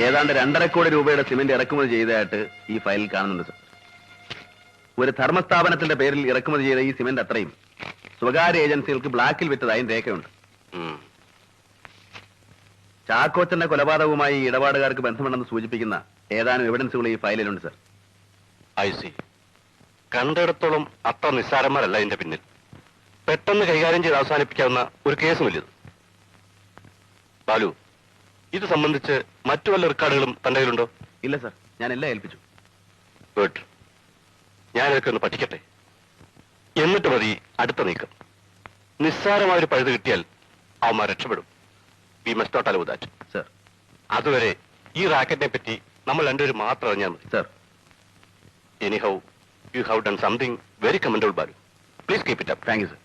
ഏതാണ്ട് 2.5 കോടി രൂപയുടെ സിമന്റ് ഇറക്കുമതി ചെയ്തതായിട്ട് ഈ ഫയലിൽ കാണുന്നുണ്ട് സർ. ഒരു ധർമ്മസ്ഥാപനത്തിന്റെ പേരിൽ ഇറക്കുമതി ചെയ്ത ഈ സിമന്റ് അത്രയും സ്വകാര്യ ഏജൻസികൾക്ക് ബ്ലാക്കിൽ വിറ്റതായും രേഖയുണ്ട്. ചാക്കോച്ചന്റെ കൊലപാതകവുമായി ഇടപാടുകാർക്ക് ബന്ധമുണ്ടെന്ന് സൂചിപ്പിക്കുന്ന ഏതാനും എവിഡൻസുകൾ ഈ ഫയലിലുണ്ട് സർ. I see. കണ്ടിടത്തോളം അത്ര നിസ്സാരന്മാരല്ല ഇതിന്റെ പിന്നിൽ. പെട്ടെന്ന് കൈകാര്യം ചെയ്ത് അവസാനിപ്പിക്കാവുന്ന ഒരു കേസുമില്ലത്. ബാലു, ഇത് സംബന്ധിച്ച് മറ്റു വല്ല റെക്കോർഡുകളും തന്റെ കയ്യിലുണ്ടോ? ഇല്ല സർ, ഞാൻ എല്ലാം ഏൽപ്പിച്ചു. ഗുഡ്. ഞാനിതൊക്കെ ഒന്ന് പഠിക്കട്ടെ, എന്നിട്ട് മതി അടുത്ത നീക്കം. നിസ്സാരമായൊരു പഴുത് കിട്ടിയാൽ അവന്മാർ രക്ഷപ്പെടും. We must not allow that sir. അതുവരെ ഈ റാക്കറ്റിനെ പറ്റി നമ്മൾ രണ്ടുപേരും മാത്രം അറിഞ്ഞാൽ മതി sir. Anyhow you have done something very commendable Balu. Please keep it up. Thank you sir.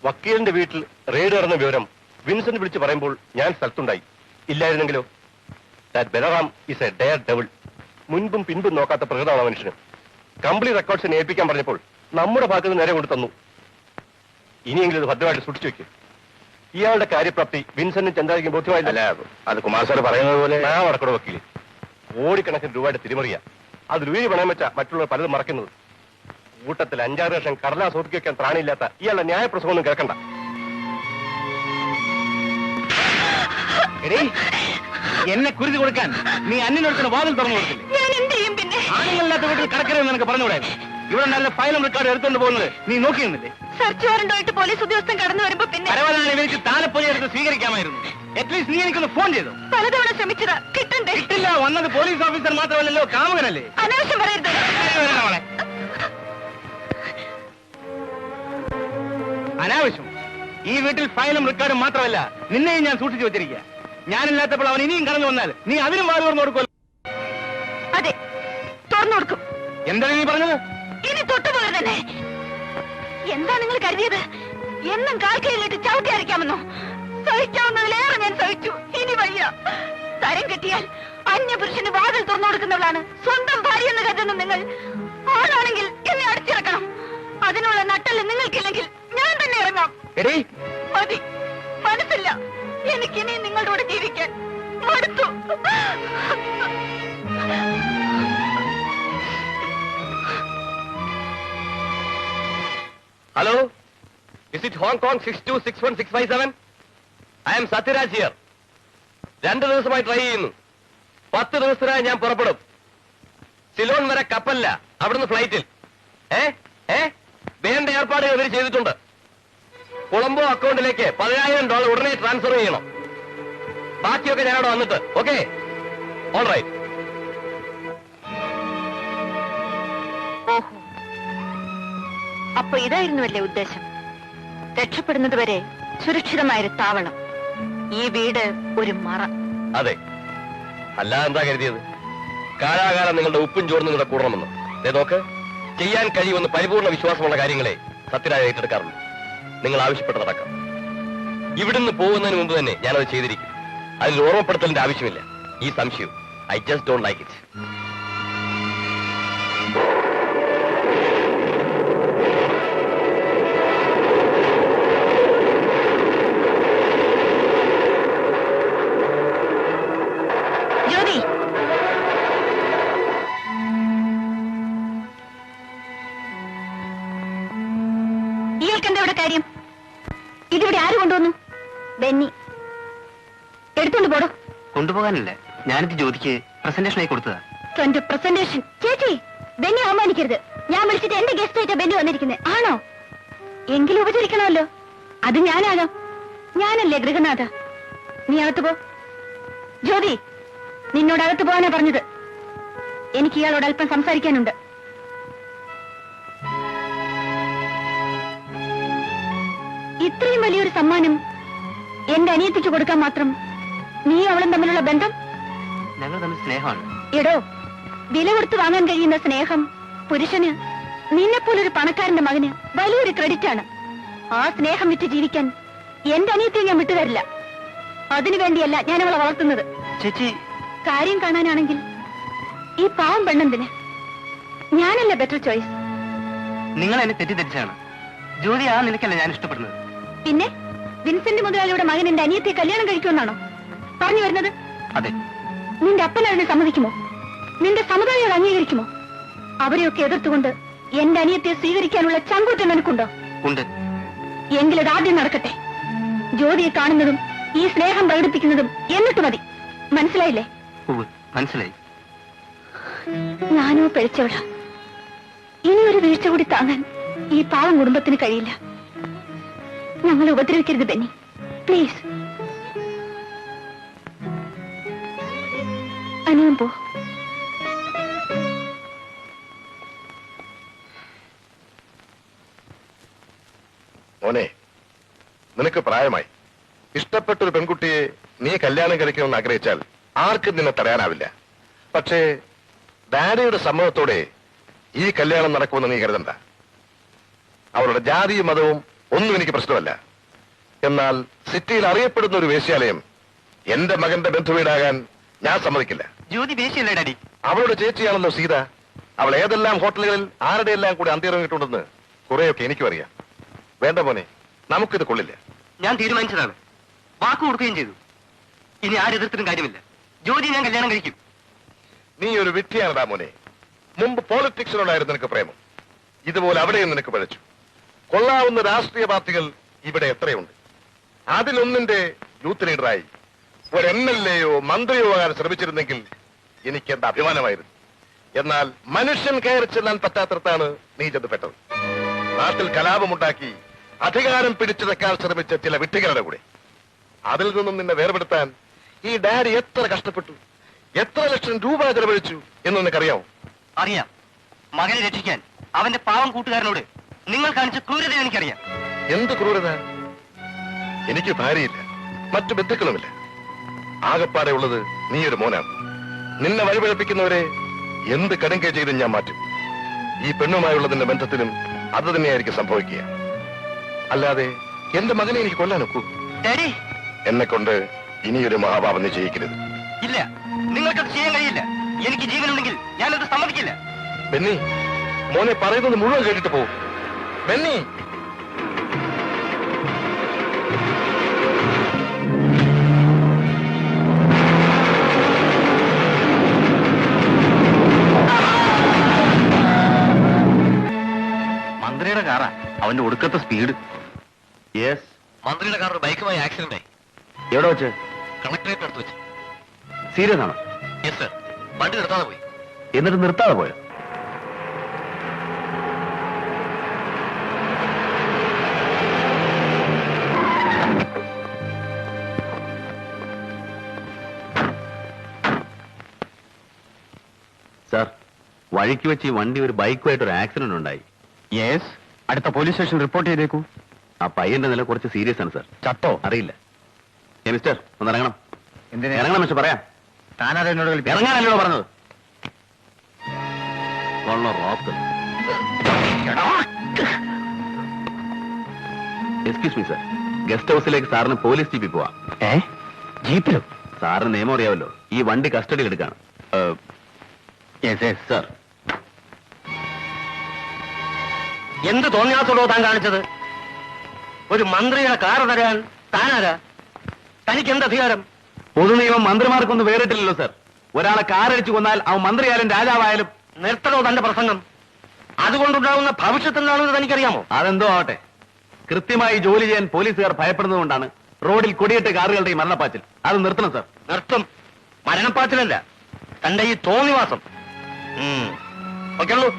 വക്കീലിന്റെ വീട്ടിൽ റെയ്ഡ് നടന്ന വിവരം വിൻസെന്റ് വിളിച്ച് പറയുമ്പോൾ ഞാൻ സ്ഥലത്തുണ്ടായി. ഇല്ലായിരുന്നെങ്കിലോ? That Balaram is a daredevil. മുൻപും പിൻപും നോക്കാത്ത പ്രകൃതമാണ് മനുഷ്യന്. കംപ്ലീറ്റ് റെക്കോർഡ്സിനെ ഏൽപ്പിക്കാൻ പറഞ്ഞപ്പോൾ നമ്മുടെ ഭാഗത്ത് നേരെ കൊണ്ട് തന്നു. ഇനിയെങ്കിലും ഇത് ഭദ്രമായിട്ട് സൂക്ഷിച്ചു വെക്കും. ഇയാളുടെ കാര്യപ്രാപ്തി വിൻസെന്റിന് ചന്താരിക്കും ബോധ്യമായില്ല. അത് കുമാർ സാർ പറയുന്നത് പോലെ ഞാൻ അടക്കട വക്കീല്. കോടിക്കണക്കിന് രൂപയുടെ തിരിമറിയ. അത് രൂപ പണയം വെച്ചാൽ മറ്റുള്ളവർ പലതും മറക്കുന്നത്. കൂട്ടത്തിൽ 5-6 ലക്ഷം കടലാസ് ഒതുക്കി വെക്കാൻ ത്രാണിയില്ലാത്ത ഇയാളുടെ ന്യായപ്രസംഗമൊന്നും കേൾക്കണ്ട. എന്നെ കുരുതി കൊടുക്കാൻ നീ അന്യനൊരുത്തിന് വാതിൽ തുറന്നു കൊടുക്കില്ലേ? ആണുങ്ങളില്ലാത്ത വീട്ടിൽ കിടക്കരുതെന്ന് നിനക്ക് പറഞ്ഞുകൂടായിരുന്നു. ഇവിടെ നല്ല ഫയലും റെക്കോർഡ് എടുത്തുകൊണ്ട് പോകുന്നത് നീ നോക്കിയിരുന്നില്ലേ? സെർച്ച് വാറന്റുമായിട്ട് പോലീസ് ഉദ്യോഗസ്ഥൻ കടന്നു വരുമ്പോ പിന്നെ പരവതാനി വിളിച്ച് താലപ്പൊലി എടുത്ത് സ്വീകരിക്കാമായിരുന്നു. അറ്റ്ലീസ്റ്റ് നീ എനിക്കൊന്ന് ഫോൺ ചെയ്തു. പലതവണ ശ്രമിച്ചതാ, കിട്ടണ്ടേ? കിട്ടില്ല. വന്നത് പോലീസ് ഓഫീസർ മാത്രമല്ലല്ലോ, കാമുകനല്ലേ? അനാവശ്യം പറയരുത്. അനാവശ്യം. ഈ വീട്ടിൽ ഫയലും റെക്കോർഡും മാത്രമല്ല, നിന്നെയും ഞാൻ സൂക്ഷിച്ചു വെച്ചിരിക്കുക. ഞാനില്ലാത്തപ്പോൾ അവൻ ഇനിയും കടന്നു വന്നാൽ നീ അതിനും വാല് തുറന്നു കൊടുക്കുമല്ലോ. അതെ, തുറന്നു കൊടുക്കും. എന്താണ് നീ പറഞ്ഞത്? ഇനി തൊട്ടുപോലെ തന്നെ. എന്താ നിങ്ങൾ കരുതിയത്? എന്നും കാൽക്കയിലിട്ട് ചവിട്ടി അരയ്ക്കാമെന്നോ? സഹിക്കാവുന്നതിലേറെ ഞാൻ സഹിച്ചു. ഇനി വയ്യ. തരം കെട്ടിയാൽ അന്യപുരുഷന് വാതിൽ തുറന്നു കൊടുക്കുന്നവളാണ് സ്വന്തം ഭാര്യ എന്ന് കരുതുന്നു നിങ്ങൾ. ആളാണെങ്കിൽ എന്നെ അടിച്ചിറക്കണം. അതിനുള്ള നട്ടല് നിങ്ങൾക്കില്ലെങ്കിൽ ഞാൻ തന്നെ ഇറങ്ങാം. മതി, മനസ്സില്ല. എനിക്കിനി നിങ്ങളുടെ കൂടെ ജീവിക്കാൻ മടുത്തു. Hello, is it Hong Kong 62616557? I M Sathyaraj here. 2 ദിവസമായി ട്രൈ ചെയ്യുന്നു. 10 ദിവസത്തിനായി ഞാൻ പുറപ്പെടും. സിലോൺ വരെ കപ്പലില്ല, അവിടുന്ന് ഫ്ലൈറ്റിൽ. വേണ്ട ഏർപ്പാടുകൾ ഇവർ ചെയ്തിട്ടുണ്ട്. കൊളംബോ അക്കൗണ്ടിലേക്ക് $10,000 ഉടനെ ട്രാൻസ്ഫർ ചെയ്യണം. ബാക്കിയൊക്കെ ഞാനവിടെ വന്നിട്ട്. Okay, all right. ഓഹോ, അപ്പൊ ഇതായിരുന്നുവല്ലേ ഉദ്ദേശം? രക്ഷപ്പെടുന്നത് വരെ സുരക്ഷിതമായൊരു താവളം, ഈ വീട് ഒരു മറ. അതെ, അല്ലാതെ എന്താ കരുതിയത്? കാലാകാലം നിങ്ങളുടെ ഉപ്പും ചോറും നിങ്ങളുടെ കൂടണമെന്ന്. നോക്ക്, ചെയ്യാൻ കഴിയുമെന്ന് പരിപൂർണ്ണ വിശ്വാസമുള്ള കാര്യങ്ങളെ സത്യരാജ് ഏറ്റെടുക്കാറുള്ളൂ. നിങ്ങൾ ആവശ്യപ്പെട്ട് നടക്കാം. ഇവിടുന്ന് പോകുന്നതിന് മുമ്പ് തന്നെ ഞാനത് ചെയ്തിരിക്കും. അതിൽ ഓർമ്മപ്പെടുത്തലിന്റെ ആവശ്യമില്ല. ഈ സംശയം I just don't like it. Jyothi, ഇയാൾക്കെന്താ ഇവിടെ കാര്യം? ഇതിവിടെ ആര് കൊണ്ടുവന്നു? ബെന്നി. എടുത്തോണ്ട് പോടോ. കൊണ്ടുപോകാനല്ലേ, ഞാനിത് ജ്യോതിക്ക് പ്രസന്റേഷനായി കൊടുത്തതാ. പ്രസന്റേഷൻ? ചേച്ചി, ബെന്നി അവമാനിക്കരുത്. ഞാൻ വിളിച്ചിട്ട് എന്റെ ഗസ്റ്റ് ആയിട്ടാ ബെന്നി വന്നിരിക്കുന്നത്. ആണോ? എങ്കിലും ഉപചരിക്കണമല്ലോ. അത് ഞാനാകാം. ഞാനല്ലേ ഗൃഹനാഥ. നീ അകത്ത് പോ. ജ്യോതി, നിന്നോട് അകത്ത് പോകാനാ പറഞ്ഞത്. എനിക്ക് ഇയാളോട് അല്പം സംസാരിക്കാനുണ്ട്. ഇത്രയും വലിയൊരു സമ്മാനം എന്റെ അനിയത്തിക്ക് കൊടുക്കാൻ മാത്രം നീ അവളും തമ്മിലുള്ള ബന്ധം? ഞങ്ങൾ തമ്മിൽ സ്നേഹമാണ്. എടോ, വില കൊടുത്ത് വാങ്ങാൻ കഴിയുന്ന സ്നേഹം പുരുഷന്, നിന്നെപ്പോലൊരു പണക്കാരന്റെ മകന് വലിയൊരു ക്രെഡിറ്റ് ആണ്. ആ സ്നേഹം വിറ്റ് ജീവിക്കാൻ എന്റെ അനിയത്തിയെ ഞാൻ വിട്ടുതരില്ല. അതിനുവേണ്ടിയല്ല ഞാൻ അവളെ വളർത്തുന്നത്. ചേച്ചി, കാര്യം കാണാനാണെങ്കിൽ ഈ പാവം പെണ്ണെന്തിന്? ഞാനല്ല ബെറ്റർ ചോയ്സ്. നിങ്ങൾ എന്നെ തെറ്റിദ്ധരിച്ചാണ്. ജ്യോതി ആ നിലയ്ക്കല്ല ഞാൻ ഇഷ്ടപ്പെടുന്നത്. പിന്നെ വിൻസെന്റ് മുതലാളിയുടെ മകൻ എന്റെ അനിയത്തെ കല്യാണം കഴിക്കുമെന്നാണോ പറഞ്ഞു വരുന്നത്? അതെ. നിന്റെ അപ്പൻ അതിനെ സമ്മതിക്കുമോ? നിന്റെ സമുദായം അംഗീകരിക്കുമോ? അവരെയൊക്കെ എതിർത്തുകൊണ്ട് എന്റെ അനിയത്തെ സ്വീകരിക്കാനുള്ള ചങ്കൂറ്റം നിനക്കുണ്ടോ? ഉണ്ട്. എങ്കിലത് ആദ്യം നടക്കട്ടെ. ജ്യോതിയെ കാണുന്നതും ഈ സ്നേഹം പ്രകടിപ്പിക്കുന്നതും എന്നിട്ട് മതി. മനസ്സിലായില്ലേ? മനസ്സിലായി. ഞാനോ പിഴച്ചവള. ഇനിയൊരു വീഴ്ച കൂടി താങ്ങാൻ ഈ പാവം കുടുംബത്തിന് കഴിയില്ല. ഞങ്ങളെ ഉപദ്രവിക്കരുത് ബെന്നി, പ്ലീസ്. അനിയൻ പോ. മോനെ, നിനക്ക് പ്രായമായി. ഇഷ്ടപ്പെട്ടൊരു പെൺകുട്ടിയെ നീ കല്യാണം കഴിക്കണമെന്ന് ആഗ്രഹിച്ചാൽ ആർക്കും നിന്നെ തടയാനാവില്ല. പക്ഷേ ഡാഡിയുടെ സമ്മതത്തോടെ ഈ കല്യാണം നടക്കുമെന്ന് നീ കരുതണ്ട. അവരുടെ ജാതിയും മതവും ഒന്നും എനിക്ക് പ്രശ്നമല്ല. എന്നാൽ സിറ്റിയിൽ അറിയപ്പെടുന്ന ഒരു വേശ്യാലയം എന്റെ മകന്റെ ബന്ധുവീടാകാൻ ഞാൻ സമ്മതിക്കില്ല. ജ്യോതി വേശ്യല്ലേ ഡാഡി? അവളുടെ ചേച്ചിയാണല്ലോ സീത. അവൾ ഏതെല്ലാം ഹോട്ടലുകളിൽ ആരുടെയെല്ലാം കൂടി അന്തിയിറങ്ങിയിട്ടുണ്ടെന്ന് കുറെയൊക്കെ എനിക്കും അറിയാം. വേണ്ട മോനെ, നമുക്കിത് കൊള്ളില്ല. ഞാൻ തീരുമാനിച്ചതാണ്. വാക്ക് കൊടുക്കുകയും ചെയ്തു. ഇനി ആരെതിർത്തിട്ടും കാര്യമില്ല. ജ്യോതി ഞാൻ കല്യാണം കഴിക്കും. നീ ഒരു വിഡ്ഢിയാണടാ മോനെ. മുമ്പ് പോളിറ്റിക്സിനോടായിരുന്നു നിനക്ക് പ്രേമം. ഇതുപോലെ അവിടെയും നിനക്ക് പഴച്ചു. കൊള്ളാവുന്ന രാഷ്ട്രീയ പാർട്ടികൾ ഇവിടെ എത്രയുണ്ട്. അതിലൊന്നിന്റെ യൂത്ത് ലീഡറായി ഒരു MLA-യോ മന്ത്രിയോ ആകാൻ ശ്രമിച്ചിരുന്നെങ്കിൽ എനിക്ക് എന്താ അഭിമാനമായിരുന്നു. എന്നാൽ മനുഷ്യൻ കയറി ചെല്ലാൻ പറ്റാത്തടത്താണ് നീ ചെന്നപ്പെട്ടത്. നാട്ടിൽ കലാപമുണ്ടാക്കി അധികാരം പിടിച്ചു വെക്കാൻ ശ്രമിച്ച ചില വിഡ്ഢികളുടെ കൂടെ. അതിൽ നിന്നും നിന്നെ വേർപെടുത്താൻ ഈ ഡാഡി എത്ര കഷ്ടപ്പെട്ടു, എത്ര ലക്ഷം രൂപ ചെലവഴിച്ചു എന്ന് നിനക്കറിയാമോ? അറിയാം. മകനെ രക്ഷിക്കാൻ അവന്റെ പാവം കൂട്ടുകാരനോട് നിങ്ങൾ കാണിച്ച ക്രൂരത എനിക്കറിയാം. എന്ത് ക്രൂരത? എനിക്ക് ഭാര്യയില്ല, മറ്റു ബന്ധുക്കളുമില്ല. ആകപ്പാടെ ഉള്ളത് നീ ഒരു മോനാണ്. നിന്നെ വഴിപഴപ്പിക്കുന്നവരെ എന്ത് കടുങ്കൈ ചെയ്തും ഞാൻ മാറ്റും. ഈ പെണ്ണുമായുള്ളതിന്റെ ബന്ധത്തിലും അത് തന്നെയായിരിക്കും സംഭവിക്കുക. അല്ലാതെ എന്റെ മകനെ എനിക്ക് കൊല്ലാനൊക്കൂ? ഡാഡി, എന്നെ കൊണ്ട് ഇനിയൊരു മഹാപാപം നീ ചെയ്യിക്കരുത്. ഇല്ല, നിങ്ങൾക്കത് ചെയ്യാൻ കഴിയില്ല. എനിക്ക് ജീവനുണ്ടെങ്കിൽ ഞാനത് സമ്മതിക്കില്ല. ബെന്നി, മോനെ പറയുന്നത് മുഴുവൻ കേട്ടിട്ട് പോകും. ബെന്നി, മന്ത്രിയുടെ കാറാ. അവന്റെ ഒടുക്കത്തെ സ്പീഡ്. യെസ്. മന്ത്രിയുടെ കാർ ബൈക്കുമായി ആക്സിഡന്റ് ആയി. എവിടെ വെച്ച്? കളക്ടറേറ്റ് അടുത്ത് വെച്ച്. സീരിയസ് ആണോ? Yes sir. വണ്ടി നിർത്താതെ പോയി. എന്നിട്ട് നിർത്താതെ പോയോ? സാർ, വഴിക്ക് വെച്ച് ഈ വണ്ടി ഒരു ബൈക്കുമായിട്ട് ഒരു ആക്സിഡന്റ് ഉണ്ടായി. യെസ്. അടുത്ത പോലീസ് സ്റ്റേഷൻ റിപ്പോർട്ട് ചെയ്തേക്കൂ. ആ പയ്യന്റെ നില കുറച്ച് സീരിയസ് ആണ് സാർ. ചത്തോ? അറിയില്ല. മിസ്റ്റർ, ഒന്ന് ഇറങ്ങണം. എന്തിനാ ഇറങ്ങണം മിസ്റ്റർ, പറയാം. താനാരോ എന്നോട് ഇറങ്ങാനല്ലോ പറഞ്ഞത്. എക്സ്ക്യൂസ് മീ സാർ, ഗസ്റ്റ് ഹൗസിലേക്ക് സാറിന് പോലീസ് ജീപ്പിൽ പോവാം. ജീപ്പിലും? സാറിന് നിയമം അറിയാമല്ലോ. ഈ വണ്ടി കസ്റ്റഡിയിൽ എടുക്കാണ്. സാർ, എന്ത് തോന്നിയാസോടോ താൻ കാണിച്ചത്? ഒരു മന്ത്രിയുടെ കാർ തരാൻ താനാരാ? തനിക്ക് എന്ത് അധികാരം? പൊതു നിയമം മന്ത്രിമാർക്കൊന്നും വേറിട്ടില്ലല്ലോ സാർ. ഒരാളെ കാറടിച്ചു കൊന്നാൽ അവൻ മന്ത്രിയായാലും രാജാവായാലും. നിർത്തണോ തന്റെ പ്രസംഗം? അതുകൊണ്ടുണ്ടാകുന്ന ഭവിഷ്യത്തെന്താണെന്ന് തനിക്കറിയാമോ? അതെന്തോ ആവട്ടെ, കൃത്യമായി ജോലി ചെയ്യാൻ പോലീസുകാർ ഭയപ്പെടുന്നതുകൊണ്ടാണ് റോഡിൽ കൊടിയേറ്റ കാറുകളുടെ ഈ മരണപ്പാച്ചിൽ. അത് നിർത്തണം സാർ. നിർത്തും. മരണപ്പാച്ചിലല്ല, തന്റെ ഈ തോന്നിവാസം. ഓക്കെ ഉള്ളൂ.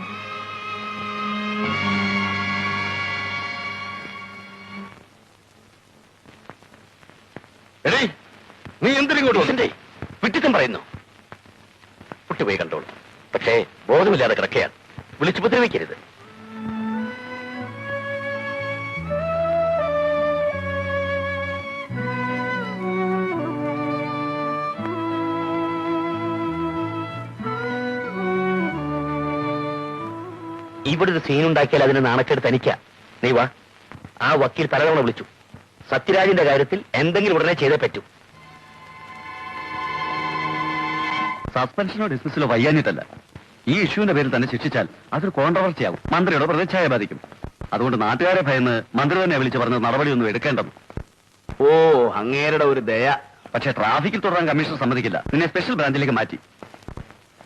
എടേ, നീ എന്തിനിങ്ങോട്ട് വന്നിട്ടേ? വിട്ടിത്തം പറയുന്നു. കുട്ടിപോയി കണ്ടോളൂ. പക്ഷേ ബോധമില്ലാതെ കിടക്കുകയാണ്. വിളിച്ചുപദ്രവിക്കരുത്. ഇവിടെ ഒരു സീനുണ്ടാക്കിയാൽ അതിന് നാണക്കേട് തനിക്കാ. നീ വാ. ആ വക്കീൽ പലതവണ വിളിച്ചു. സത്യരാജിന്റെ കാര്യത്തിൽ എന്തെങ്കിലും ഉടനെ ചെയ്തേ പറ്റൂ. സസ്പെൻഷനോ ഡിസ്മിസലോ വയ്യാഞ്ഞിട്ടല്ല, ഈ ഇഷ്യൂവിന്റെ പേരിൽ തന്നെ ശിക്ഷിച്ചാൽ അതൊരു കോൺട്രവേഴ്സി ആകും, മന്ത്രിയുടെ പ്രതിച്ഛായ ബാധിക്കും. അതുകൊണ്ട് നാട്ടുകാരെ ഭയന്ന് മന്ത്രി തന്നെ വിളിച്ച് പറഞ്ഞ നടപടിയൊന്നും എടുക്കേണ്ടെന്ന്. ഓ, അങ്ങേരുടെ ഒരു ദയ. പക്ഷേ ട്രാഫിക്കിൽ തുടരാൻ കമ്മീഷണർ സമ്മതിക്കില്ല. നിന്നെ സ്പെഷ്യൽ ബ്രാഞ്ചിലേക്ക് മാറ്റി.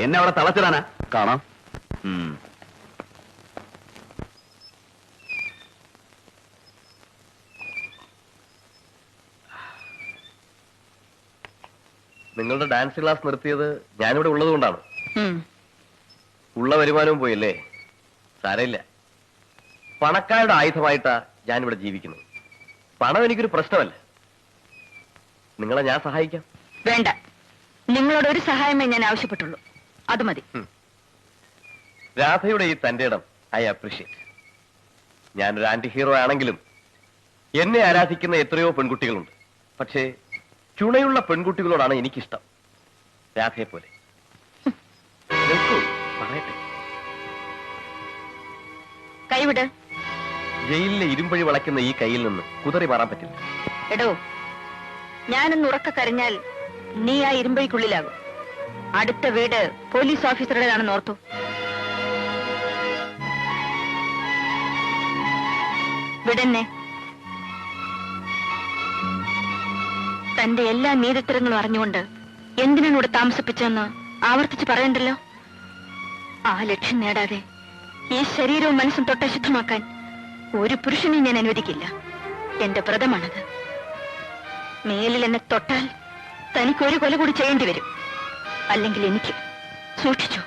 എന്നെ അവിടെ തളച്ചിടാനാ? കാണാം. നിങ്ങളുടെ ഡാൻസ് ക്ലാസ് നിർത്തിയത് ഞാനിവിടെ ഉള്ളത് കൊണ്ടാണ്. ഉള്ള വരുമാനവും പോയല്ലേ? സാരമില്ല, പണക്കാരുടെ ആയുധമായിട്ടാ ഞാനിവിടെ ജീവിക്കുന്നത്. പണം എനിക്കൊരു പ്രശ്നമല്ല. നിങ്ങളെ ഞാൻ സഹായിക്കാം. വേണ്ട, നിങ്ങളോട് ഒരു സഹായമേ ഞാൻ ആവശ്യപ്പെട്ടുള്ളൂ, അത് മതി. രാധയുടെ ഈ തന്റെ ഇടം ഐ അപ്രീഷിയേറ്റ്. ഞാനൊരു ആന്റി ഹീറോ ആണെങ്കിലും എന്നെ ആരാധിക്കുന്ന എത്രയോ പെൺകുട്ടികളുണ്ട്. പക്ഷേ ചുണയുള്ള പെൺകുട്ടികളോടാണ് എനിക്കിഷ്ടം, രാധയെ പോലെ. നിൽക്കൂ, പറയട്ടെ. കൈവിട്. ജയിലിലെ ഇരുമ്പഴി വളയ്ക്കുന്ന ഈ കയ്യിൽ നിന്ന് കുതറി മാറാൻ പറ്റില്ല. എടോ, ഞാനൊന്ന് ഉറക്ക കരഞ്ഞാൽ നീ ആ ഇരുമ്പഴിക്കുള്ളിലാകും. അടുത്ത വീട് പോലീസ് ഓഫീസറുടേതാണെന്ന് ഓർത്തു. വിടന്നെ. തന്റെ എല്ലാ നീതിത്തരങ്ങളും അറിഞ്ഞുകൊണ്ട് എന്തിനാണ് ഇവിടെ താമസിപ്പിച്ചതെന്ന് ആവർത്തിച്ച് പറയണ്ടല്ലോ. ആ ലക്ഷ്യം നേടാതെ ഈ ശരീരവും മനസ്സും തൊട്ടശുദ്ധമാക്കാൻ ഒരു പുരുഷനെയും ഞാൻ അനുവദിക്കില്ല. എന്റെ വ്രതമാണത്. മേലിൽ എന്നെ തൊട്ടാൽ തനിക്കൊരു കൊല കൂടി ചെയ്യേണ്ടി വരും, അല്ലെങ്കിൽ എനിക്ക്. സൂക്ഷിച്ചു.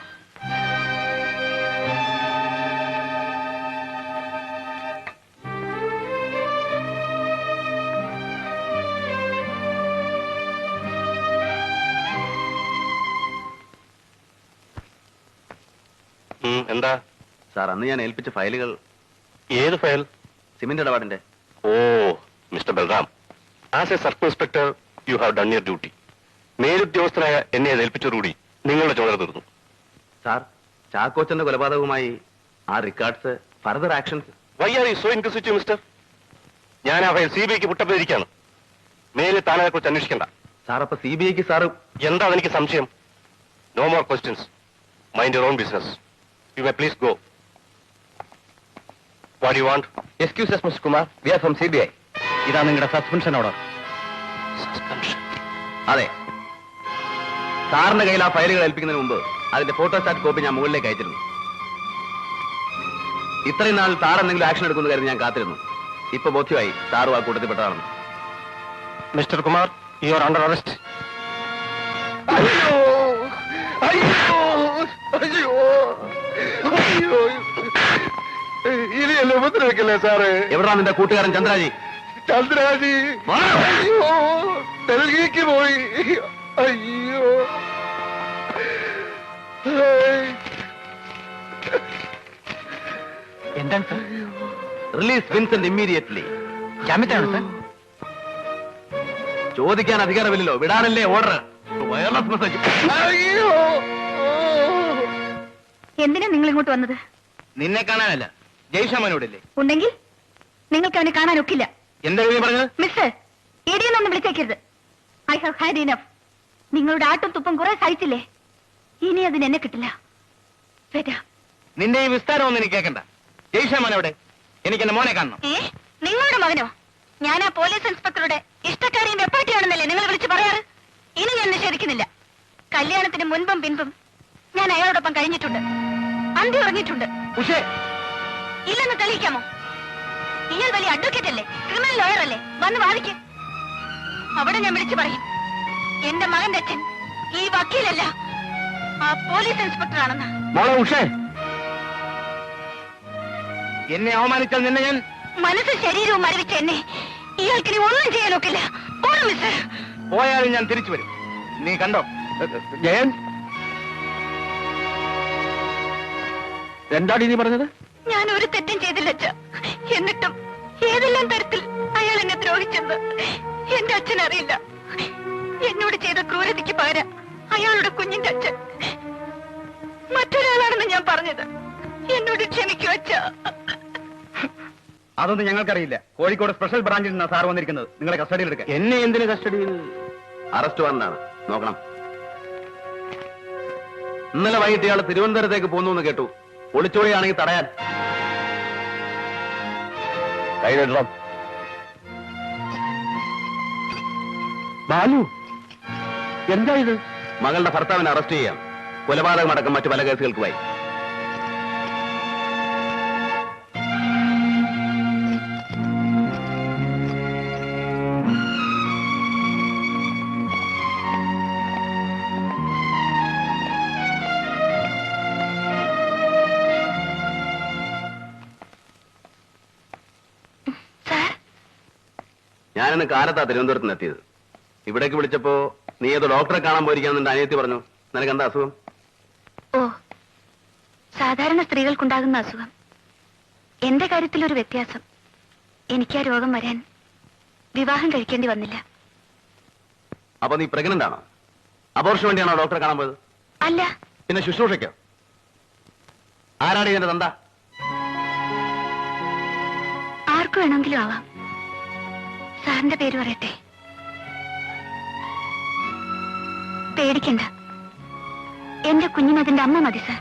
എന്താ സാർ, അന്ന് ഞാൻ ഏൽപ്പിച്ച ഫയലുകൾ. ഏത് ഫയൽ? സിമന്റ് ഇടപാടിന്റെ. ഓ, mister Balram, as a circle inspector you have done your duty. മേലുദ്യോഗസ്ഥനായ എന്നെ അത് ഏൽപ്പിച്ചതോടുകൂടി നിങ്ങളുടെ ചുമതല തീർന്നു. സാർ, ചാക്കോച്ചന്റെ കൊലപാതകവുമായി ആ records, further actions. Why are you so inquisitive mister? ഞാൻ ആ ഫയൽ CBIക്ക് വിട്ടപ്പോയിരിക്കാണ്. മേലെ താനെ കുറിച്ച് അന്വേഷിക്കണ്ട. സാർ, അപ്പൊ CBIക്ക് സാറ് എന്താണ് എനിക്ക് സംശയം? No more questions. Mind your own business. You may please go. What you want? Excuse us, mister Kumar, we are from CBI. ഇതാ നിങ്ങളുടെ സസ്പെൻഷൻ ഓർഡർ. അതെ, സാറിന്റെ കയ്യിൽ ആ ഫയലുകൾ ഏൽപ്പിക്കുന്നതിന് മുമ്പ് അതിന്റെ ഫോട്ടോസ്റ്റാറ്റ് കോപ്പി ഞാൻ മുകളിലേക്ക് അയച്ചിരുന്നു. ഇത്രയും നാൾ സാർ എന്തെങ്കിലും ആക്ഷൻ എടുക്കുമെന്ന് കരുതി ഞാൻ കാത്തിരുന്നു. ഇപ്പൊ ബോധ്യമായി സാറും ആ കൂട്ടത്തിൽപ്പെട്ടതാണെന്ന്. Mister Kumar, you are under arrest. ഇനി എന്നെ ഉപദ്രവിക്കല്ലേ സാറ്? എവിടാ നിന്റെ കൂട്ടുകാരൻ ചന്ദ്രാജി? ചന്ദ്രാജി ഡൽഹിക്ക് പോയി. അയ്യോ, എന്താണ് സാർ? Release Vincent immediately. ജാമ്യത്തിലാണ് സാർ? ചോദിക്കാൻ അധികാരമില്ലല്ലോ, വിടാനല്ലേ ഓർഡർ. Wireless message. അയ്യോ, എന്തിനാ നിങ്ങൾ ഇങ്ങോട്ട് വന്നത്? നിന്നെ കാണാനല്ല, ജയ്ഷാമനോടല്ലേ? ഉണ്ടെങ്കിൽ നിങ്ങൾക്ക് അവനെ കാണാനൊക്കില്ല. എന്താ നീ പറഞ്ഞത്? മിസ്റ്റർ, ഇടിയെന്നൊന്നും വിളിച്ചേക്കരുത്. I have had enough. നിങ്ങളുടെ ആട്ടും തുപ്പും കുറെ സഹിച്ചില്ലേ? ഇനി അതിന് എന്നെ കിട്ടില്ല. വരാം. നിന്റെ ഈ വിസ്താരമൊന്നും എനിക്ക് കേൾക്കണ്ട. ജയ്ഷാമനോടെ എനിക്ക് എന്റെ മോനെ കാണണം. നിങ്ങളുടെ മകനോ? ഞാൻ ആ പോലീസ് ഇൻസ്പെക്ടറുടെ ഇഷ്ടക്കാരിയും വെപ്പാട്ടിയാണെന്നല്ലേ നിങ്ങൾ വിളിച്ച് പറയാറ്? ഇനി ഞാൻ നിഷേധിക്കുന്നില്ല. കല്യാണത്തിന് മുൻപും പിൻപും ഞാൻ അയാളോടൊപ്പം കഴിഞ്ഞിട്ടുണ്ട്, അന്തി ഉറങ്ങിയിട്ടുണ്ട്. ഉഷേ, ഇല്ലെന്ന് തെളിയിക്കാമോ? ഇയാൾ വലിയ അഡ്വക്കേറ്റ് അല്ലേ, ക്രിമിനൽ ലോയർ അല്ലേ? വന്ന് വാദിക്ക്. അവിടെ ഞാൻ വിളിച്ചു പറയും എന്റെ മകന്റെ അച്ഛൻ ഈ വക്കീലല്ല, ആ പോലീസ് ഇൻസ്പെക്ടർ ആണെന്ന്. മോളെ ഉഷേ, എന്നെ അവമാനിച്ചാൽ നിന്നെ ഞാൻ... മനസ്സും ശരീരവും മരവിച്ച എന്നെ ഇയാൾക്കിനി ഒന്നും ചെയ്യാനൊക്കില്ല. പോണം മിസ്റ്റർ. പോയാലും ഞാൻ തിരിച്ചു വരും. നീ കണ്ടോ? ജയൻ, എന്താടി നീ പറഞ്ഞത്? ഞാൻ ഒരു തെറ്റും ചെയ്തില്ല അച്ഛാ. എന്നിട്ടും ഏതെല്ലാം തരത്തിൽ അയാൾ എന്നെ ദ്രോഹിച്ചെന്ന് എന്റെ അച്ഛൻ അറിയില്ല. എന്നോട് ചെയ്ത ക്രൂരതയ്ക്ക് പകരം അയാളുടെ കുഞ്ഞിന്റെ അച്ഛൻ മറ്റൊരാളാണെന്ന് ഞാൻ പറഞ്ഞത്. എന്നോട് ക്ഷമിക്കൂ അച്ഛാ. അതൊന്നും ഞങ്ങൾക്കറിയില്ല. കോഴിക്കോട് സ്പെഷ്യൽ ബ്രാഞ്ചിൽ നിന്നാണ് സാർ വന്നിരിക്കുന്നത്. നിങ്ങളെ കസ്റ്റഡിയിൽ എടുക്കാൻ. എന്നെ എന്തിന് കസ്റ്റഡിയിൽ? അറസ്റ്റ് വാറന്റാണ്, നോക്കണം. ഇന്നലെ വൈകിട്ട് ഇയാൾ തിരുവനന്തപുരത്തേക്ക് പോന്നു എന്ന് കേട്ടു. ഒളിച്ചോളിയാണെങ്കിൽ തടയാൻ. കൈയിടണം. ബാലു, എന്താ ഇത്? മകളുടെ ഭർത്താവിനെ അറസ്റ്റ് ചെയ്യാം. കൊലപാതകമടക്കം മറ്റു പല കേസുകൾക്കുമായി. ഞാനിന്ന് കാലത്താ തിരുവനന്തപുരത്ത് നിന്ന് എത്തിയത്. ഇവിടേക്ക് വിളിച്ചപ്പോ നീ ഏതോ ഡോക്ടറെ കാണാൻ പോയിരിക്കാന്ന് എന്റെ അനിയത്തി പറഞ്ഞു. നിനക്ക് എന്താ അസുഖം? ഓ, സാധാരണ സ്ത്രീകൾക്കുണ്ടാകുന്ന അസുഖം. എന്റെ കാര്യത്തിൽ ഒരു വ്യത്യാസം. എനിക്ക് ആ രോഗം വരാൻ വിവാഹം കഴിക്കേണ്ടി വന്നില്ല. അപ്പൊ നീ പ്രഗ്നന്റ് ആണോ? അബോർഷന് വേണ്ടിയാണോ ഡോക്ടറെ കാണാൻ പോയത്? അല്ല. പിന്നെ ശുശ്രൂഷയ്ക്കോ? ആരാണ് ഇതിന്റെ തന്ത? ആർക്കു വേണമെങ്കിലും ആവാം. സാറിന്റെ പേര് പറയട്ടെ? പേടിക്കണ്ട, എന്റെ കുഞ്ഞിനതിന്റെ അമ്മ മതി സാർ.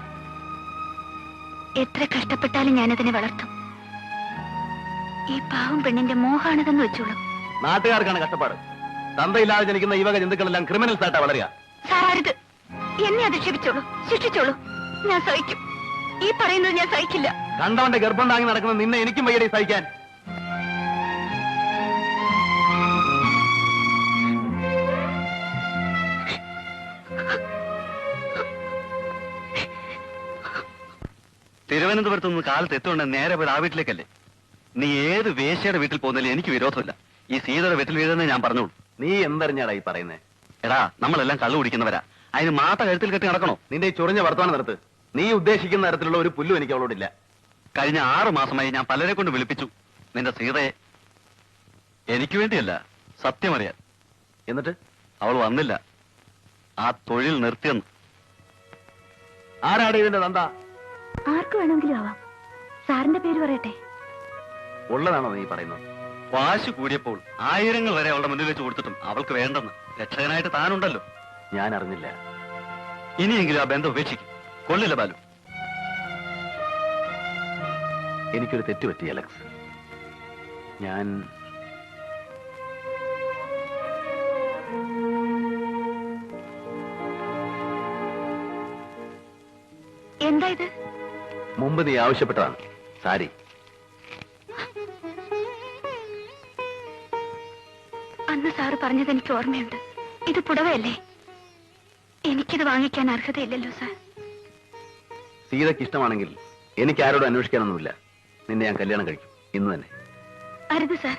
എത്ര കഷ്ടപ്പെട്ടാലും ഞാനതിനെ വളർത്തും. ഈ പാവം പെണ്ണിന്റെ മോഹാണിതെന്ന് വെച്ചോളൂ. നാട്ടുകാർക്കാണ് കഷ്ടപ്പാട്. തന്തയില്ലാതെ ജനിക്കുന്ന ഈ വക ജന്തുക്കളെല്ലാം ക്രിമിനൽസ് ആയിട്ടാ വളരുക. സാർ അരുത്, എന്നെ അധിക്ഷേപിച്ചോളൂ, ശിക്ഷിച്ചോളൂ. ഞാൻ സഹിക്കും. ഈ പറയുന്നത് ഞാൻ സഹിക്കില്ല. കണ്ടവന്റെ ഗർഭം താങ്ങി നടക്കുന്ന നിന്നെ എനിക്കും വയ്യടി സഹിക്കാൻ. തിരുവനന്തപുരത്ത് നിന്ന് കാലത്ത് എത്തുകൊണ്ട് നേരെ പോയി ആ വീട്ടിലേക്കല്ലേ? നീ ഏത് വേശ്യയുടെ വീട്ടിൽ പോകുന്നതിൽ എനിക്ക് വിരോധമില്ല. ഈ സീതയുടെ വീട്ടിൽ വീഴുന്നേ ഞാൻ പറഞ്ഞോളൂ. നീ എന്തറിഞ്ഞാടാ ഈ പറയുന്നേ? എടാ, നമ്മളെല്ലാം കള്ളു കുടിക്കുന്നവരാ. അതിന് മാത്ത കഴുത്തിൽ കെട്ടി നടക്കണോ? നിന്റെ ഈ ചൊറിഞ്ഞ വർത്തമാനം നിർത്ത്. നീ ഉദ്ദേശിക്കുന്ന തരത്തിലുള്ള ഒരു പുല്ലും എനിക്ക് അവളോടില്ല. കഴിഞ്ഞ 6 മാസമായി ഞാൻ പലരെ കൊണ്ട് വിളിപ്പിച്ചു നിന്റെ സീതയെ. എനിക്ക് വേണ്ടിയല്ല, സത്യമറിയാൻ. എന്നിട്ട് അവൾ വന്നില്ല. ആ തൊഴിൽ നിർത്തിയെന്ന്. ആരാണ് ഇതിന്റെ തന്ത? ആർക്ക് വേണമെങ്കിലും ആവാം. സാറിന്റെ പേര് പറയട്ടെ? ഉള്ളതാണോ നീ പറയുന്നത്? വാശി കൂടിയപ്പോൾ 1000 വരെ അവളുടെ മുന്നിൽ വെച്ച് കൊടുത്തിട്ടും അവൾക്ക് വേണ്ടെന്ന്. രക്ഷകനായിട്ട് താനുണ്ടല്ലോ. ഞാൻ അറിഞ്ഞില്ല. ഇനിയെങ്കിലും ആ ബന്ധം ഉപേക്ഷിക്കും. കൊള്ളില്ല ബാലു. എനിക്കൊരു തെറ്റുപറ്റി അലക്സ്. ഞാൻ എന്താ ഇത്? മുമ്പ് നീ ആവശ്യപ്പെട്ടതാണ് സാരി. അന്ന് സാറ് പറഞ്ഞത് എനിക്ക് ഓർമ്മയുണ്ട്. ഇത് പുടവയല്ലേ? എനിക്കിത് വാങ്ങിക്കാൻ അർഹതയില്ലല്ലോ സാർ. സീതയ്ക്ക് ഇഷ്ടമാണെങ്കിൽ എനിക്ക് ആരോടും അന്വേഷിക്കാനൊന്നുമില്ല. നിന്നെ ഞാൻ കല്യാണം കഴിക്കും, ഇന്ന് തന്നെ. അരുത് സാർ,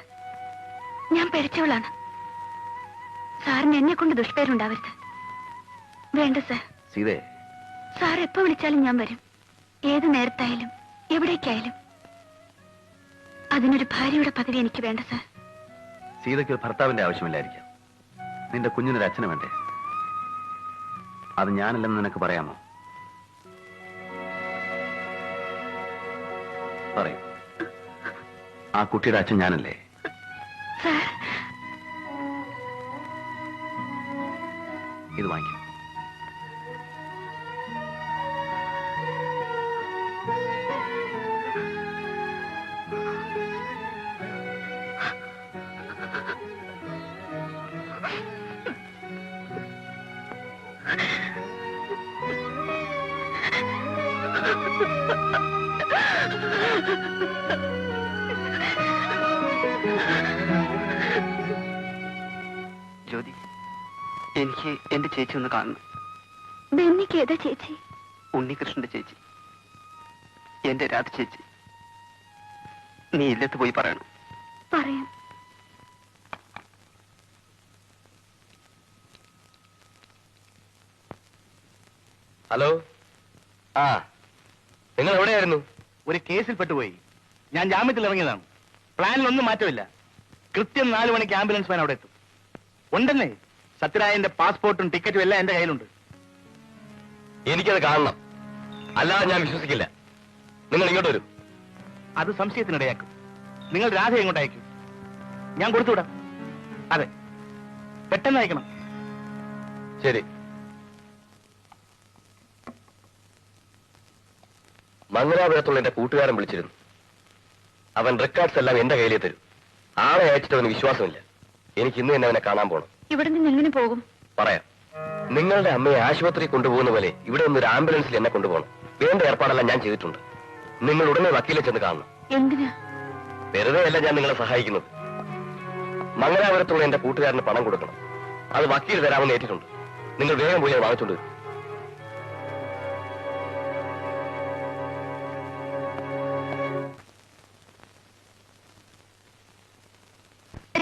ഞാൻ പിഴച്ചവളാണ്. സാറിന് എന്നെ കൊണ്ട് ദുഷ്പേരുണ്ടാവരുത്. വേണ്ട സാർ. സീതേ, സാർ എപ്പോ വിളിച്ചാലും ഞാൻ വരും. ഏത് നേരത്തായാലും എവിടേക്കായാലും. അതിനൊരു ഭാര്യയുടെ പദവി എനിക്ക് വേണ്ട സാർ. സീതയ്ക്ക് ഒരു ഭർത്താവിന്റെ ആവശ്യമില്ലായിരിക്കാം. നിന്റെ കുഞ്ഞിനൊരു അച്ഛന് വേണ്ടേ? അത് ഞാനല്ലെന്ന് നിനക്ക് പറയാമോ? പറയൂ. ആ കുട്ടിയുടെ അച്ഛൻ ഞാനല്ലേ? സാർ, ഇത് വാങ്ങിക്കും. ജ്യോതി, എനിക്ക് എന്റെ ചേച്ചി ഒന്ന് കാണണം. ബെന്നിക്ക് ഏതാ ചേച്ചി? ഉണ്ണികൃഷ്ണന്റെ ചേച്ചി, എന്റെ രാധ ചേച്ചി. നീ ഇല്ലത്ത് പോയി പറയണം. പറയാം. ഹലോ. ആ, നിങ്ങൾ എവിടെയായിരുന്നു? ഒരു കേസിൽ പെട്ടുപോയി. ഞാൻ ജാമ്യത്തിൽ ഇറങ്ങിയതാണ്. പ്ലാനിലൊന്നും മാറ്റമില്ല. കൃത്യം 4 മണിക്ക് ആംബുലൻസ് മാൻ അവിടെ എത്തും. ഉണ്ടെന്നേ, സത്യരായന്റെ പാസ്പോർട്ടും ടിക്കറ്റും എല്ലാം എന്റെ കയ്യിലുണ്ട്. എനിക്കത് കാണണം, അല്ലാതെ ഞാൻ വിശ്വസിക്കില്ല. നിങ്ങൾ ഇങ്ങോട്ട് വരൂ. അത് സംശയത്തിനിടയാക്കും. നിങ്ങൾ രാധ എങ്ങോട്ട് അയക്കും? ഞാൻ കൊടുത്തുവിടാം. അതെ, പെട്ടെന്ന് അയക്കണം. ശരി. മംഗലാപുരത്തുള്ള എന്റെ കൂട്ടുകാരൻ വിളിച്ചിരുന്നു. അവൻ റെക്കോർഡ്സ് എല്ലാം എന്റെ കയ്യിലേ തരും. ആളെ അയച്ചിട്ട് അവന് വിശ്വാസമില്ല. എനിക്ക് ഇന്ന് തന്നെ അവനെ കാണാൻ പോകണം. ഇവിടെ നിന്ന് എങ്ങനെ പോകും? പറയാം. നിങ്ങളുടെ അമ്മയെ ആശുപത്രി കൊണ്ടുപോകുന്ന പോലെ ഇവിടെ ഒന്നൊരു ആംബുലൻസിൽ എന്നെ കൊണ്ടുപോകണം. വേണ്ട ഏർപ്പാടെല്ലാം ഞാൻ ചെയ്തിട്ടുണ്ട്. നിങ്ങൾ ഉടനെ വക്കീലെ ചെന്ന് കാണണം. എന്തിനാ? വെറുതെ അല്ല ഞാൻ നിങ്ങളെ സഹായിക്കുന്നത്. മംഗലാപുരത്തുള്ള എന്റെ കൂട്ടുകാരന് പണം കൊടുക്കണം. അത് വക്കീൽ തരാമെന്ന് ഏറ്റിട്ടുണ്ട്. നിങ്ങൾ വേഗം പോയി അത് വാങ്ങിച്ചോണ്ട് വരും.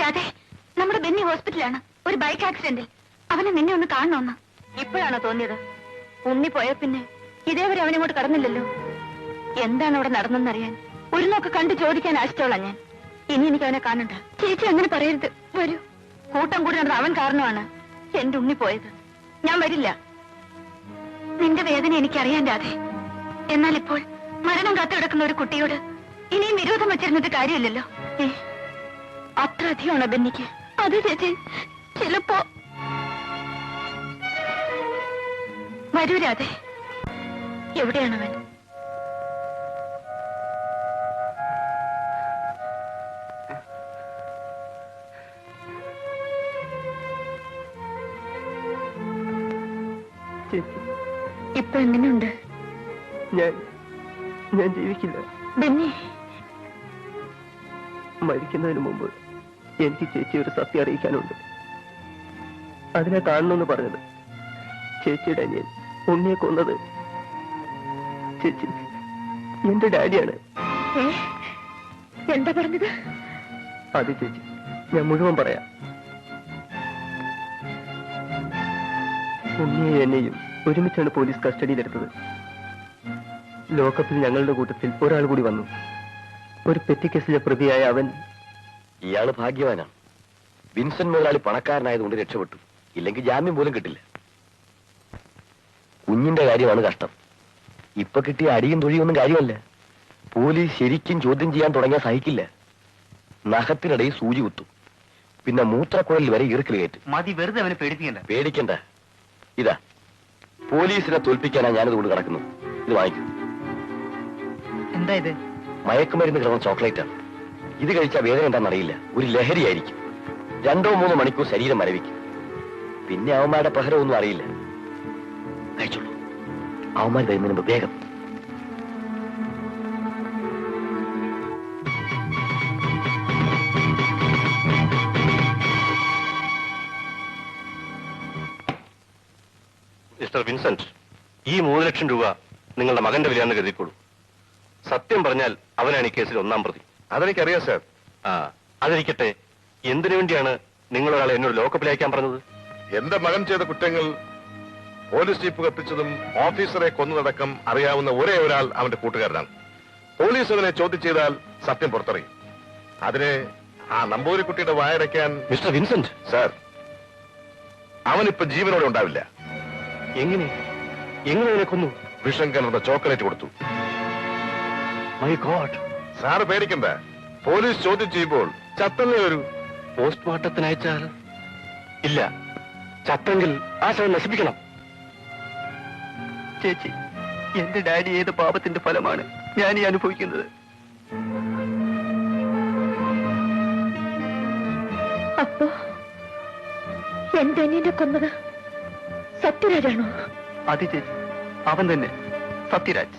രാധേ, നമ്മുടെ ബെന്നി ഹോസ്പിറ്റലാണ്. ഒരു ബൈക്ക് ആക്സിഡന്റിൽ. അവനെ നിന്നെ ഒന്ന് കാണണമെന്ന് ഇപ്പോഴാണോ തോന്നിയത്? ഉണ്ണി പോയ പിന്നെ ഇതേവരെ അവനിങ്ങോട്ട് കടന്നില്ലല്ലോ. എന്താണ് അവിടെ നടന്നെന്നറിയാൻ ഒരു നോക്ക് കണ്ടു ചോദിക്കാൻ ആശിച്ചോളാം ഞാൻ. ഇനി എനിക്ക് അവനെ കാണണ്ട. ചേച്ചി അങ്ങനെ പറയരുത്. വരൂ. കൂട്ടം കൂടി നടന്ന അവൻ കാരണമാണ് എന്റെ ഉണ്ണി പോയത്. ഞാൻ വരില്ല. നിന്റെ വേദന എനിക്കറിയാൻ രാധേ. എന്നാൽ ഇപ്പോൾ മരണം കാത്തു കിടക്കുന്ന ഒരു കുട്ടിയോട് ഇനിയും വിരോധം വച്ചിരുന്നിട്ട് കാര്യമില്ലല്ലോ. അത്ര അധികമാണോ ബെന്നിക്ക്? അതെ ചേച്ചി, ചിലപ്പോ. വരൂ രാധേ. എവിടെയാണവൻ? ഇപ്പൊ എങ്ങനെയുണ്ട്? ഞാൻ ജീവിക്കില്ല. ബെന്നി, മരിക്കുന്നതിന് മുമ്പ് എനിക്ക് ചേച്ചി ഒരു സത്യം അറിയിക്കാനുണ്ട്. അതിനെ കാണണമെന്ന് പറഞ്ഞത് ചേച്ചിയുടെ അനിയൻ ഉണ്ണിയെ കൊന്നത് ചേച്ചി എന്റെ ഡാഡിയാണ്. എന്താ പറഞ്ഞത്? അത് ചേച്ചി ഞാൻ മുഴുവൻ പറയാം. ഉണ്ണിയെ എന്നെയും ഒരുമിച്ചാണ് പോലീസ് കസ്റ്റഡിയിലെടുത്തത്. ലോക്കപ്പിൽ ഞങ്ങളുടെ കൂട്ടത്തിൽ ഒരാൾ കൂടി വന്നു. ഒരു പെറ്റി കേസിലെ പ്രതിയായ അവൻ. ഇയാള് ഭാഗ്യവാനാണ്. വിൻസെന്റ് മുതലാളി പണക്കാരനായതുകൊണ്ട് രക്ഷപ്പെട്ടു. ഇല്ലെങ്കിൽ ജാമ്യം പോലും കിട്ടില്ല. കുഞ്ഞിന്റെ കാര്യമാണ് കഷ്ടം. ഇപ്പൊ കിട്ടിയ അടിയും തൊഴിയൊന്നും കാര്യമല്ല. പോലീസ് ശരിക്കും ചോദ്യം ചെയ്യാൻ തുടങ്ങിയാൽ സഹിക്കില്ല. നഖത്തിനിടയിൽ സൂചി കുത്തും. പിന്നെ മൂത്രക്കുഴലിൽ വരെ ഇറുക്കിൽ കയറ്റും. മതി, വെറുതെ അവനെ പേടിപ്പിക്കണ്ട. പേടിക്കണ്ട. ഇതാ പോലീസിനെ തോൽപ്പിക്കാനാ ഞാനിത് കൊണ്ട് കിടക്കുന്നത്. ഇത് വാങ്ങിക്കും. എന്താ ഇത്? മയക്കുമരുന്ന് കിടന്ന ചോക്ലേറ്റാണ്. ഇത് കഴിച്ചാൽ വേദന എന്താണെന്നറിയില്ല. ഒരു ലഹരിയായിരിക്കും. 2-3 മണിക്കൂർ ശരീരം മരവിക്കും. പിന്നെ അവന്മാരുടെ പ്രഹരമൊന്നും അറിയില്ല. കഴിച്ചോളൂ. അവന്മാർ വരുന്നതിന് മുമ്പ് വേഗം. മിസ്റ്റർ വിൻസെന്റ്, ഈ 3 ലക്ഷം രൂപ നിങ്ങളുടെ മകന്റെ വിലയാണെന്ന് കരുതിക്കോളൂ. സത്യം പറഞ്ഞാൽ അവനാണ് ഈ കേസിൽ 1-ാം പ്രതി. അതെനിക്കറിയാം സാർ. അതിരിക്കട്ടെ, എന്തിനു വേണ്ടിയാണ് നിങ്ങൾ ഒരാളെ എന്നോട് ലോക്കപ്പിൽ അയക്കാൻ പറഞ്ഞത്? എന്റെ മകൻ ചെയ്ത കുറ്റങ്ങൾ, പോലീസ് ജീപ്പ് കത്തിച്ചതും ഓഫീസറെ കൊന്നതടക്കം അറിയാവുന്ന ഒരേ ഒരാൾ അവന്റെ കൂട്ടുകാരനാണ്. പോലീസ് അവനെ ചോദ്യം ചെയ്താൽ സത്യം പുറത്തറിയും. അതിന് ആ നമ്പൂതിരിക്കുട്ടിയുടെ വായടയ്ക്കാൻ. മിസ്റ്റർ വിൻസെന്റ് സാർ, അവനിപ്പോ ജീവനോടെ ഉണ്ടാവില്ല. എങ്ങനെ അവനെ കൊന്നു? വിഷം കലർന്ന ചോക്ലേറ്റ് കൊടുത്തു. My God. സാറ് പേടിക്കണ്ട. പോലീസ് ചോദ്യം ചെയ്യുമ്പോൾ ചത്തല്ലേ വരൂ. പോസ്റ്റ്മോർട്ടത്തിന് അയച്ചാൽ? ഇല്ല, ചത്തെങ്കിൽ ആ ശവം നശിപ്പിക്കണം. ചേച്ചി, എന്റെ ഡാഡി ഏത് പാപത്തിന്റെ ഫലമാണ് ഞാൻ ഈ അനുഭവിക്കുന്നത്? അപ്പോ എന്റെ അനിയനെ കൊന്നത് സത്യരാജാണോ? അത് ചേച്ചി, അവൻ തന്നെ, സത്യരാജ്.